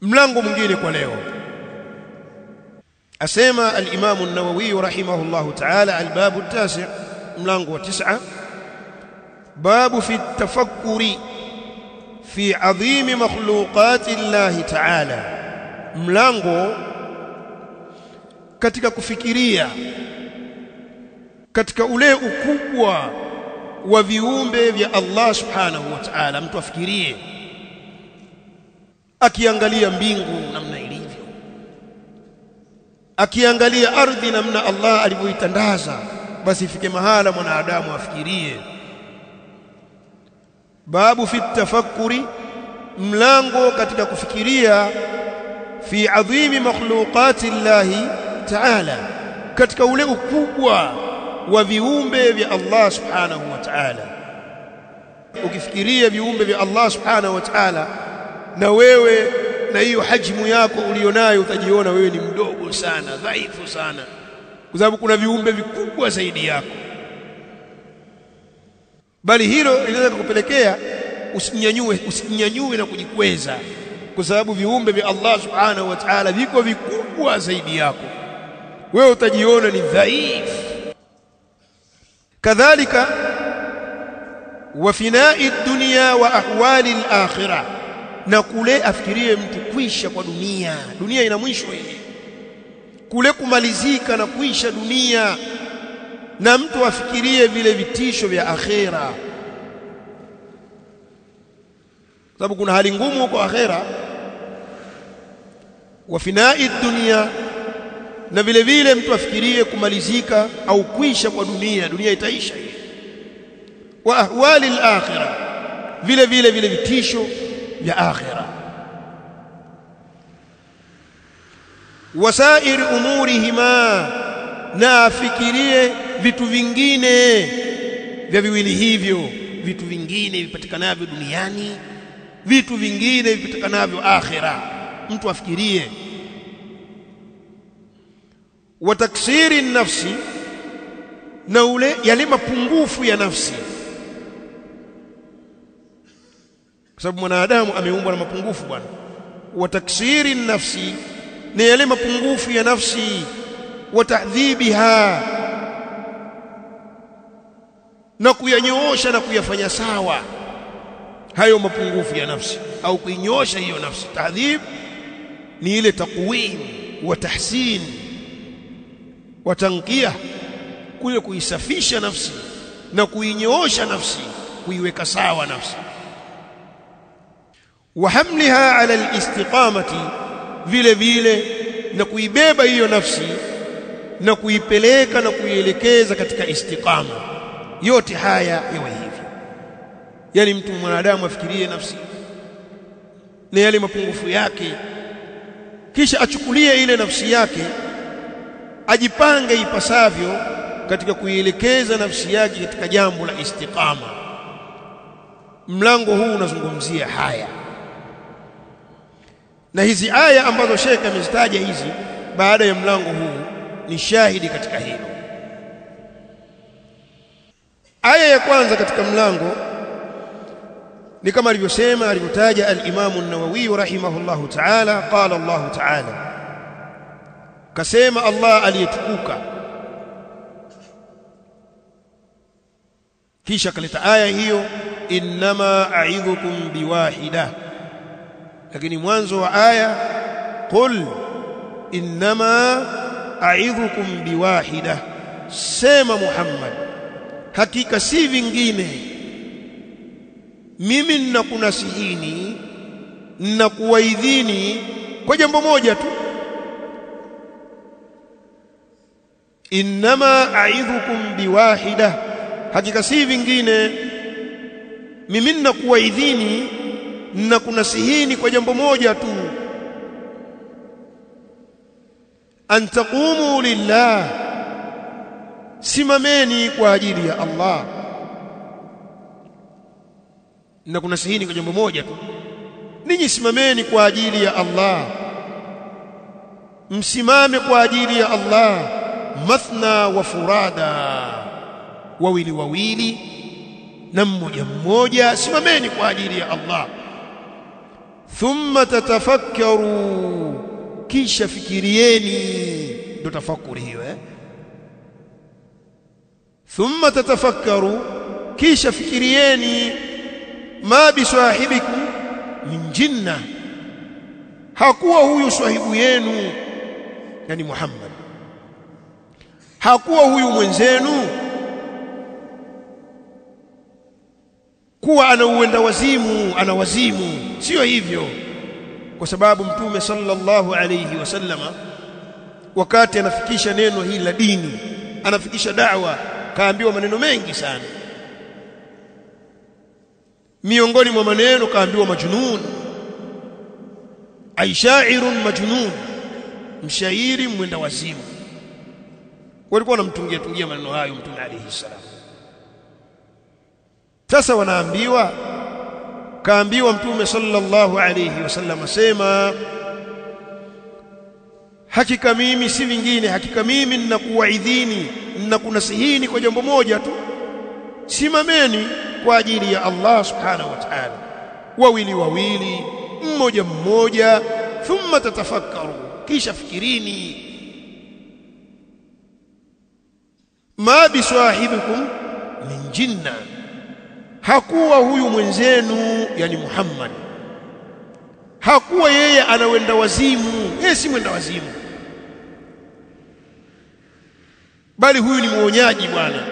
mlango mwingine kwa leo. Asema al-Imam an-Nawawi rahimahullahu ta'ala al-bab at-tasi' mlango wa 9 babu fi at-tafakkuri fi 'azim makhluqati Allah ta'ala, mlango katika kufikiria katika ule ukubwa wa viumbe vya Allah subhanahu wa ta'ala. Mtu afikirie akiangalia mbingu namna ilivyo, akiangalia ardhi namna Allah alivyoitandaza, basi ifike mahala mwanadamu afikirie. Babu fi tafakkuri, mlango katika kufikiria fi adhimi makhluqati Allah ta'ala, katika ule ukubwa wa viumbe vya Allah subhanahu wa ta'ala. Ukifikiria viumbe vya Allah subhanahu wa ta'ala, na wewe na hiyo hajmu yako ulionayo, utajiona wewe ni mdogo sana, dhaifu sana, kwa sababu kuna viumbe vikubwa zaidi yako. Bali hilo linaweza kukupelekea usinyanyue na kujikweza, kwa sababu viumbe vya Allah subhanahu wa ta'ala viko vikubwa zaidi yako, wewe utajiona ni dhaifu. Kadhalika wa finai dunya wa ahwali al-akhirah, na kule afikirie mtu kuisha kwa dunia. Dunia ina mwisho hili, kule kumalizika na kuisha dunia, na mtu afikirie vile vitisho vya akhera, sababu kuna hali ngumu kwa akhera. Wa finai dunya, na vile vile mtu afikirie kumalizika au kuisha kwa dunia. Dunia itaisha hii. Wa ahwali al-akhirah, vile vile vitisho vya akhira. Wasairi umurihima, na afikirie vitu vingine vya viwili hivyo, vitu vingine vipatikanavyo duniani, vitu vingine vipatikanavyo akhira. Mtu afikirie. Wa taksiri nafsi, na ule yale mapungufu ya nafsi, kwa sababu mwanadamu ameumbwa na mapungufu bwana. Wa taksiri nafsi, na yale mapungufu ya nafsi. Wa tahdhibiha, na kuyanyoosha na kuyafanya sawa hayo mapungufu ya nafsi, au kuinyoosha hiyo nafsi. Tahdhib ni ile taqwim wa tahsin wa tanqiyah, kule kuisafisha nafsi na kuinyoosha nafsi, kuiweka sawa nafsi. Wa hamliha ala al-istiqamati, vile vile na kuibeba hiyo nafsi na kuipeleka na kuielekeza katika istiqama. Yote haya yawe hivyo. Yani mtu mwanadamu afikirie nafsi na yale mapungufu yake, kisha achukulie ile nafsi yake, ajipange ipasavyo katika kuielekeza nafsi yake katika jambo la istiqama. Mlango huu unazungumzia haya, na hizi aya ambazo Sheikh amezitaja hizi baada ya mlango huu ni shahidi katika hilo. Aya ya kwanza katika mlango ni kama alivyotaja al-Imam an-Nawawi rahimahullahu ta'ala, qala Allah ta'ala, kasema Allah aliyetukuka. Kisha kaleta aya hiyo, innama a'idhukum biwahida. Lakini mwanzo wa aya, qul innama a'idhukum biwahida, sema Muhammad, hakika si vingine mimi ninakunasihini, ninakuwaidhini kwa jambo moja tu. Innama a'idhukum biwahida, hakika si vingine mimi ninakuwaidhini, ninakunasihini kwa jambo moja tu. An taqumu lillah, simameni kwa ajili ya Allah. Ninakunasihini kwa jambo moja tu, ninyi simameni kwa ajili ya Allah, msimame kwa ajili ya Allah. Mathna wa furada, wawili wawili na mmoja mmoja, simameni kwa ajili ya Allah. thumma tatafakkaru, kisha fikirieni. Ndio tafakuri hiyo thumma tatafakkaru, kisha fikirieni. Ma bisahibikum min jinna, hakuwa huyu sahibu yenu, yani Muhammad, hakuwa huyu mwenzenu kuwa anauenda wazimu, ana wazimu. Sio hivyo, kwa sababu Mtume sallallahu alayhi wasallama wakati anafikisha neno hili la dini, anafikisha da'wa, kaambiwa maneno mengi sana. Miongoni mwa maneno kaambiwa majnun, aishairun majnun, mshairi mwenda wazimu. Walikuwa wanamtungia maneno hayo Mtume alayhi salam. Sasa wanaambiwa, kaambiwa Mtume sallallahu alayhi wasallam sema, hakika mimi si vingine, hakika mimi ninakuwaidhini, ninakunasihini kwa jambo moja tu, simameni kwa ajili ya Allah subhanahu wa ta'ala, wawili wawili, mmoja mmoja. Thumma tatafakkaru, kisha fikirini. Ma bisahibikum min jinna, hakuwa huyu mwenzenu, yani Muhammad, hakuwa yeye anawenda wazimu. Yeye si mwenda wazimu, bali huyu ni muonyaji bwana.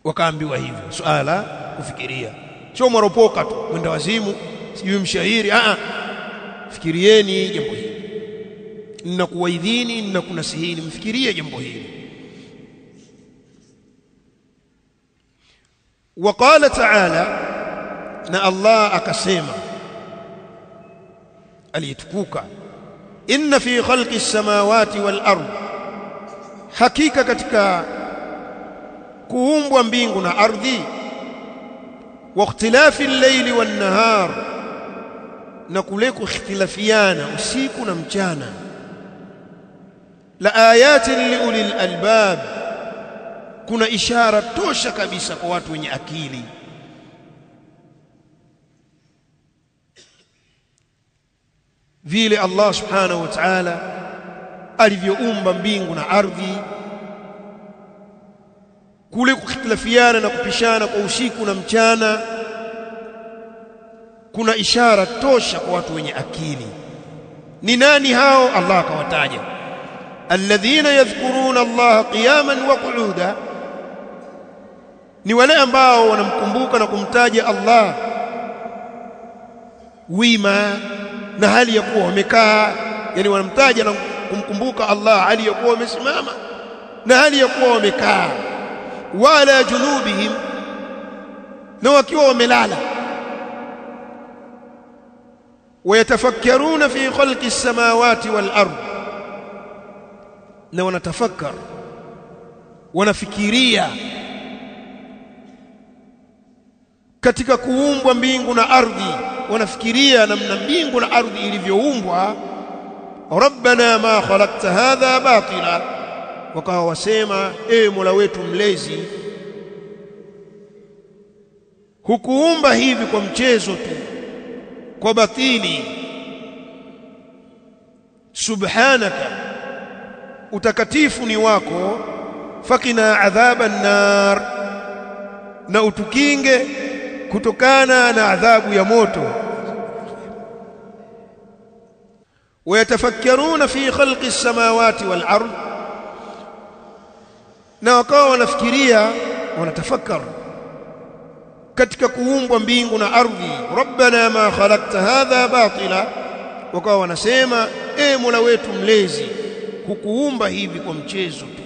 Wakaambiwa hivyo, swala kufikiria, sio maropoka tu, mwenda wazimu, sijui mshairi. Fikirieni jambo hili, ninakuwaidhini, ninakunasihini, mfikirie jambo hili. وقال تعالى, na Allah akasema alitukuka, inna fi khalqi samawati wal ard, hakika katika kuumbwa mbingu na ardhi, wa ikhtilafi al-layli wan nahar, na kule kukhtilafiana usiku na mchana, la ayatin li ulil albab, kuna ishara tosha kabisa kwa watu wenye akili. Vile Allah subhanahu wa ta'ala alivyoumba mbingu na ardhi, kule kukhtilafiana na kupishana kwa usiku na mchana, kuna ishara tosha kwa watu wenye akili. Ni nani hao? Allah akawataja, alladhina yadhkuruna Allah qiyaman wa qu'uda, ni wale ambao wanamkumbuka na kumtaja Allah wima na hali ya kuwa wamekaa. Yani wanamtaja na kumkumbuka Allah hali ya kuwa wamesimama na hali ya kuwa wamekaa. Wala junubihim, na wakiwa wamelala. Wayatafakkaruna fi khalqi as-samawati wal ard, na wanatafakkar, wanafikiria katika kuumbwa mbingu na ardhi, wanafikiria namna mbingu na ardhi ilivyoumbwa. Rabbana ma khalaqta hadha batila, wakawa wasema, Mola wetu mlezi, hukuumba hivi kwa mchezo tu, kwa batili. Subhanaka, utakatifu ni wako. Fakina adhaban nar, na utukinge kutokana na adhabu ya moto. Wayatafakkaruna fi khalqi as-samawati wal ard, na wakawa wanafikiria, wanatafakkar katika kuumbwa mbingu na ardhi. Rabbana ma khalaqta hadha batila, wakawa wanasema, Mola wetu mlezi, hukuumba hivi kwa mchezo tu.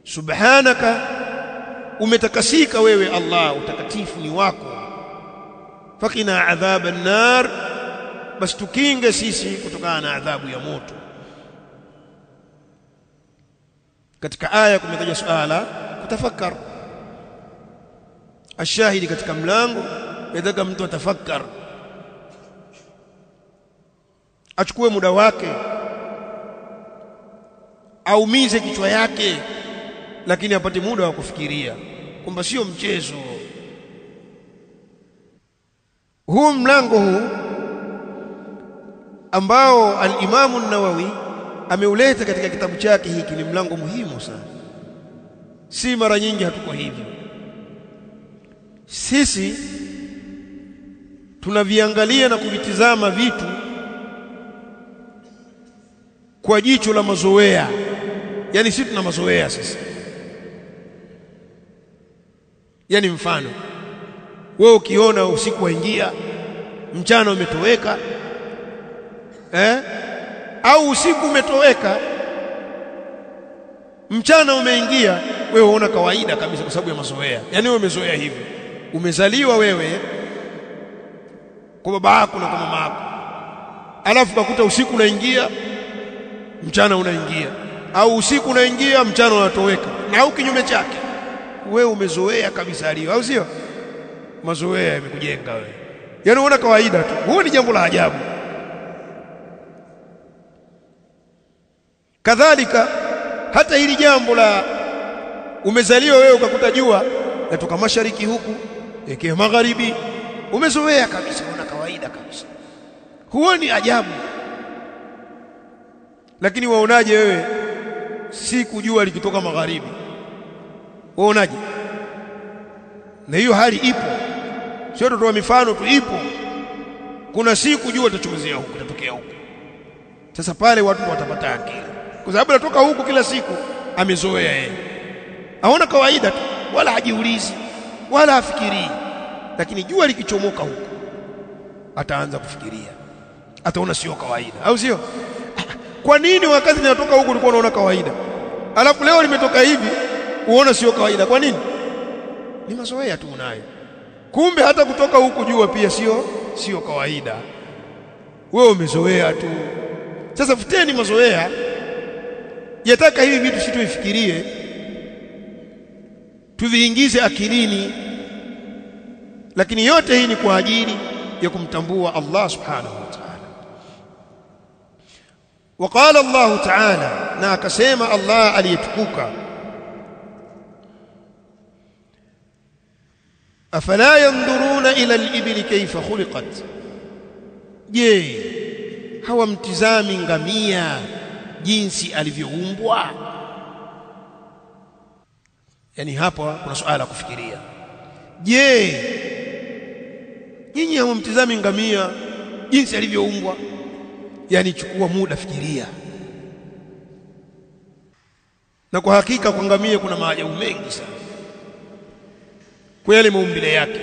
Subhanaka, umetakasika wewe Allah, utakatifu ni wako. Fakina adhaban nar, basi tukinge sisi kutokana na adhabu ya moto. Katika aya kumetaja suala kutafakkar. Ashahidi katika mlango, nataka mtu atafakkar, achukue muda wake, aumize kichwa yake, lakini apate muda wa kufikiria kwamba sio mchezo. huu mlango huu ambao al-Imam an-Nawawi ameuleta katika kitabu chake hiki ni mlango muhimu sana. Si mara nyingi hatuko hivyo. Sisi tunaviangalia na kuvitizama vitu kwa jicho la mazoea. Yaani sisi tuna mazoea sisi. Yaani mfano, wewe ukiona usiku waingia, mchana umetoweka, au usiku umetoweka, mchana umeingia, wewe unaona kawaida kabisa kwa sababu ya mazoea. Yaani wewe umezoea hivyo. Umezaliwa wewe kwa baba yako na kwa mama yako, alafu ukakuta usiku unaingia, mchana unaingia, au usiku unaingia, mchana unatoweka, na au kinyume chake. Wewe umezoea kabisa hiyo, au sio? Mazoea yamekujenga wewe. Yaani unaona kawaida tu. Huo ni jambo la ajabu. Kadhalika hata hili jambo la umezaliwa wewe ukakuta jua latoka mashariki huku ekea magharibi, umezoea kabisa, unaona kawaida kabisa. Huo ni ajabu. Lakini waonaje wewe siku jua likitoka magharibi? Waonaje? Na hiyo hali ipo. Sio tutoa mifano tu, ipo. Kuna siku jua litachomezea huku, litatokea huku. Sasa pale watu watapata akili. Kwa sababu natoka huku kila siku, amezoea yeye. Aona kawaida tu, wala hajiulizi, wala hafikirii. Lakini jua likichomoka huku, ataanza kufikiria. Ataona sio kawaida, au sio? Kwa nini wakati linatoka huku ulikuwa unaona kawaida? Alafu leo limetoka hivi, uone sio kawaida. Kwa nini? Ni mazoea tu unayo. Kumbe hata kutoka huku jua pia sio kawaida. Wewe umezoea tu. Sasa futeni mazoea. Yataka hivi vitu situifikirie, tuviingize akilini. Lakini yote hii ni kwa ajili ya kumtambua Allah subhanahu wa ta'ala. وقال الله تعالى, na akasema Allah aliyetukuka, afala yanzuruna ila al-ibli kayfa khuliqat, je, hawamtizami ngamia jinsi alivyoumbwa? Yani hapa kuna swala la kufikiria. Je, nyinyi hawamtizami ngamia jinsi alivyoumbwa? Yani chukua muda, fikiria. Na kwa hakika kwa ngamia kuna maajabu mengi sana kwa yale maumbile yake.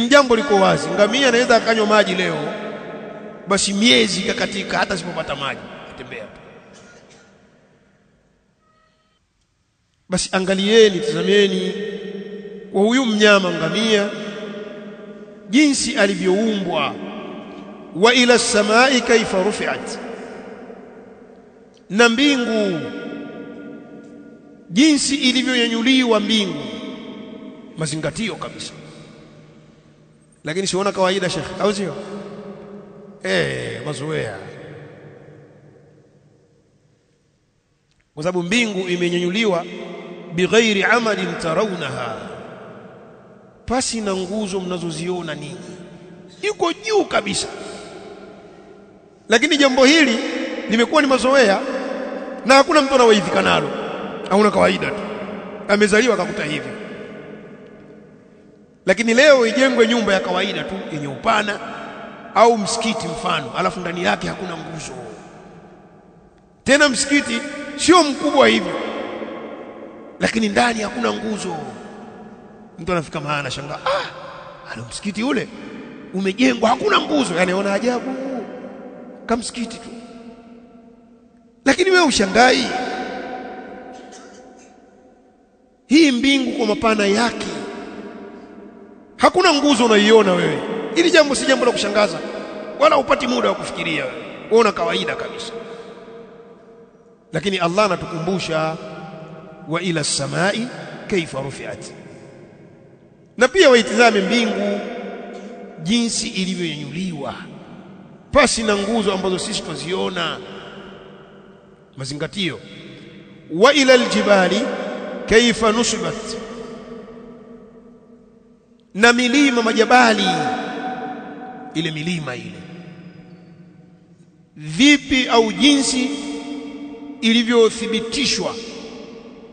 Jambo liko wazi, ngamia anaweza akanywa maji leo, basi miezi ikakatika hata sipopata maji, atembea tu. Basi angalieni, tazameni kwa huyu mnyama ngamia jinsi alivyoumbwa. Wa ila as-samai kaifa rufi'at, na mbingu jinsi ilivyonyanyuliwa mbingu. Mazingatio kabisa. Lakini siona kawaida Sheikh, au sio? Mazoea. Kwa sababu mbingu imenyanyuliwa bighairi amadin tarawunaha, pasi na nguzo mnazoziona ninyi, iko juu kabisa. Lakini jambo hili limekuwa ni mazoea na hakuna mtu anawaidhika nalo. Hauna kawaida tu, amezaliwa akakuta hivi. Lakini leo ijengwe nyumba ya kawaida tu yenye upana au msikiti mfano, alafu ndani yake hakuna nguzo. Tena msikiti sio mkubwa hivyo, lakini ndani hakuna nguzo. Mtu anafika mahali anashangaa, ana msikiti ule umejengwa hakuna nguzo. Yani ona ajabu, kama msikiti tu. Lakini wewe ushangai, hii mbingu kwa mapana yake hakuna nguzo unaiona wewe. Hili jambo si jambo la kushangaza, wala upati muda wa kufikiria wewe. Unaona kawaida kabisa. Lakini Allah anatukumbusha, wa ila as-samai kaifa rufi'at, na pia waitizame mbingu jinsi ilivyonyanyuliwa pasi na nguzo ambazo sisi tuziona. Mazingatio. Wa ila al-jibali kaifa nusibat, na milima majabali ile milima ile, vipi au jinsi ilivyothibitishwa,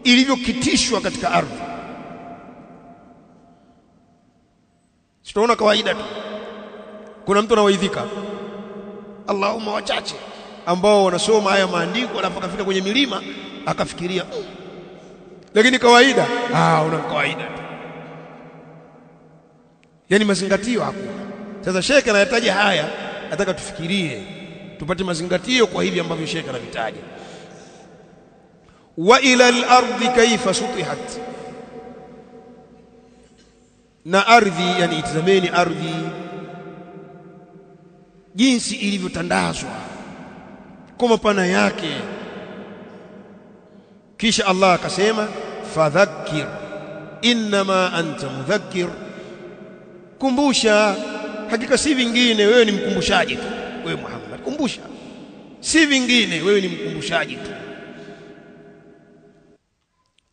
ilivyokitishwa katika ardhi. Tunaona kawaida tu, kuna mtu anawaidhika, Allahumma wachache ambao wanasoma haya maandiko alafu akafika kwenye milima akafikiria lakini kawaida una kawaida tu, yani mazingatio hakuna. Sasa Sheikh anayataja haya, nataka tufikirie, tupate mazingatio kwa hivi ambavyo Sheikh anavitaja. Wa ila al-ardi kaifa sutihat, na ardhi, yani itazameni ardhi jinsi ilivyotandazwa kwa mapana yake. Kisha Allah akasema fadhakkir inma anta mudhakkir, kumbusha, hakika si vingine, wewe ni mkumbushaji tu. Wewe Muhammad kumbusha, si vingine, wewe ni mkumbushaji tu.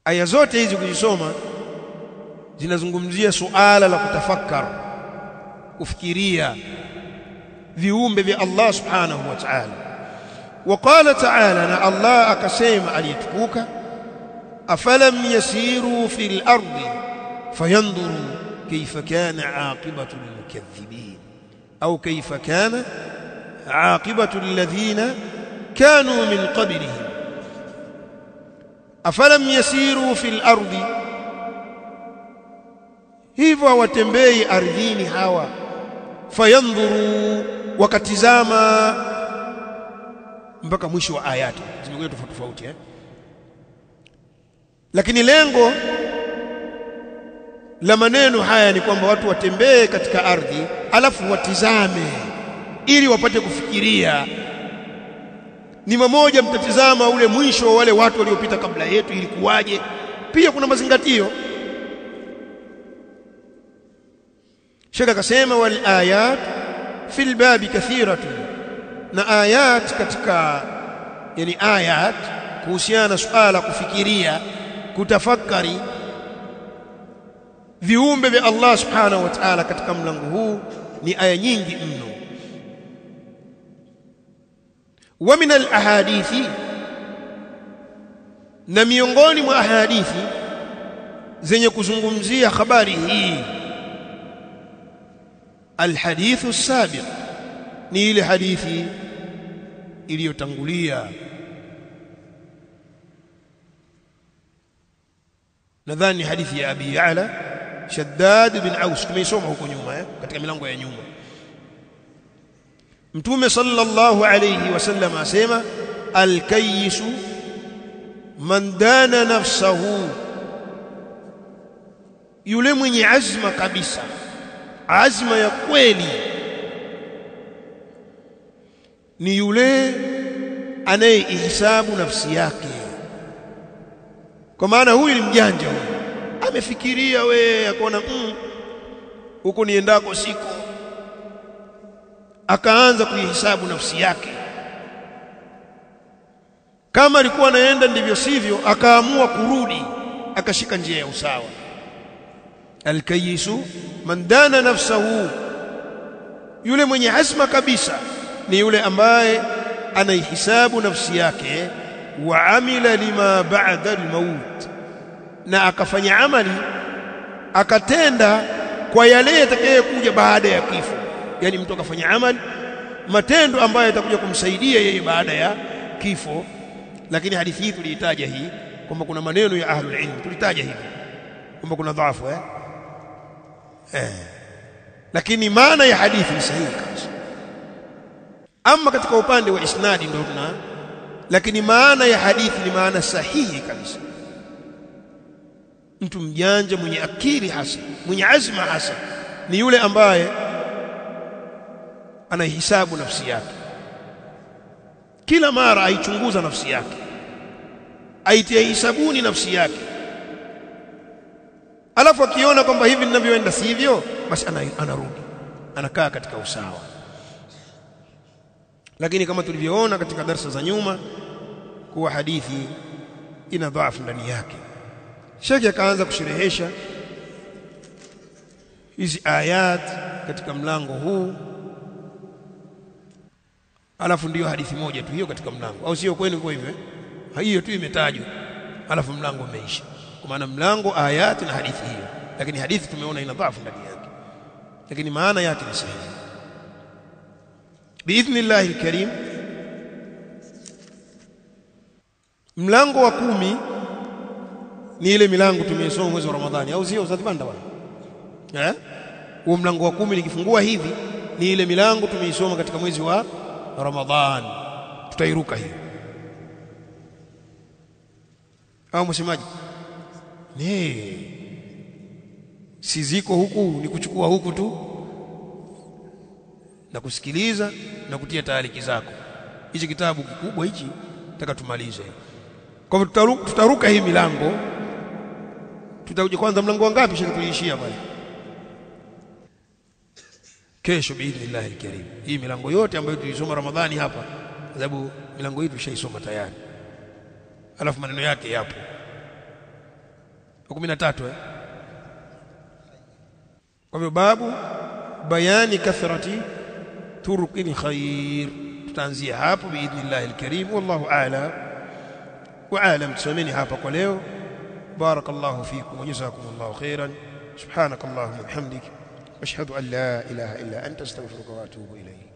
Aya zote hizi kuzisoma zinazungumzia suala la kutafakar, kufikiria viumbe vya Allah subhanahu wa ta'ala. وقال تعالى na Allah akasema aliyetukuka, afalam yasiru fil ardi fayanzuru kayfa kana aqibatu almukaththibin au kayfa kana aqibatu alladhina kanu min qablihim. Afalam yasiru fil ardi, hivyo watembei ardhini hawa, fayanzuru, wakatizama mpaka mwisho wa ayati zimekuja tofauti tofauti lakini lengo la maneno haya ni kwamba watu watembee katika ardhi alafu watizame ili wapate kufikiria. Ni mmoja mtatizama ule mwisho wa wale watu waliopita kabla yetu ilikuwaje, pia kuna mazingatio. Shaka akasema wal ayat fil babi kathiratun, na ayat katika, yani ayat kuhusiana na suala kufikiria, kutafakari viumbe vya Allah subhanahu wa ta'ala katika mlango huu ni aya nyingi mno. Wa min al-ahadithi, na miongoni mwa ahadithi zenye kuzungumzia habari hii, al-hadithu as-sabiq, ni ile hadithi iliyotangulia. Nadhani hadithi ya Abi Ya'la Shaddad bin Aus, tumeisoma huko nyuma katika milango ya nyuma. Mtume sallallahu alayhi wasallam asema al-kayyisu man dana nafsahu, yule mwenye azma kabisa, azma ya kweli, ni yule anayehisabu nafsi yake. Kwa maana huyu ni mjanja, huyu amefikiria akaona huko niendako siko, akaanza kuihesabu nafsi yake. Kama alikuwa anaenda ndivyo sivyo, akaamua kurudi, akashika njia ya usawa. Al-kayyisu man dana nafsahu, yule mwenye azma kabisa ni yule ambaye anaihisabu nafsi yake, wa amila lima ba'da al-maut, na akafanya amali, akatenda kwa yale yatakayokuja baada ya kifo. Yani mtu akafanya amali, matendo ambayo yatakuja kumsaidia yeye baada ya kifo. Lakini hadithi hii tuliitaja hii kwamba kuna maneno ya ahlul ilm, tulitaja hivi kwamba kuna dhaifu lakini maana ya hadithi ni sahihi kabisa. Ama katika upande wa isnadi ndio lakini maana ya hadithi ni maana sahihi kabisa. Mtu mjanja mwenye akili hasa, mwenye azma hasa, ni yule ambaye anahisabu nafsi yake, kila mara aichunguza nafsi yake, aitia hisabuni nafsi yake, alafu akiona kwamba hivi ninavyoenda sivyo, basi anarudi, anakaa katika usawa. Lakini kama tulivyoona katika darasa za nyuma kuwa hadithi ina dhaifu ndani yake, Sheikh akaanza kusherehesha hizi ayat katika mlango huu alafu ndiyo hadithi moja tu hiyo katika mlango, au sio? Kwenu kwa hivyo hiyo tu imetajwa alafu mlango umeisha, kwa maana mlango ayati na hadithi hiyo, lakini hadithi tumeona ina dhaifu ndani yake, lakini maana yake ni sahihi. Biidhnillahi alkarim, mlango wa 10 ni ile milango tumesoma mwezi wa Ramadhani, au sio Ustadh Banda bwana? Huo mlango wa 10 nikifungua hivi ni ile milango tumeisoma katika mwezi wa Ramadhani, tutairuka hiyo, au msemaji? Si ziko huku, ni kuchukua huku tu na kusikiliza na kutia taaliki zako. Hichi kitabu kikubwa hichi nataka tumalize. Kwa hivyo tutaruka hii milango. Tutakuja kwanza mlango wa ngapi shaka tuliishia pale? Kesho biidhnillah alkarim. Hii milango yote ambayo tulisoma Ramadhani hapa, sababu milango hii tushaisoma tayari. Alafu maneno yake yapo. 13 Kwa hivyo babu bayani kathrati turuqil khair, tutaanzia hapo biidhnillah alkarim. Wallahu a'lam wa a'lam. Tusameni hapa kwa leo. barakallahu fikum wa jazakumullahu khairan. subhanakallahumma wa bihamdik ashhadu an la ilaha illa anta astaghfiruka wa atubu ilayk.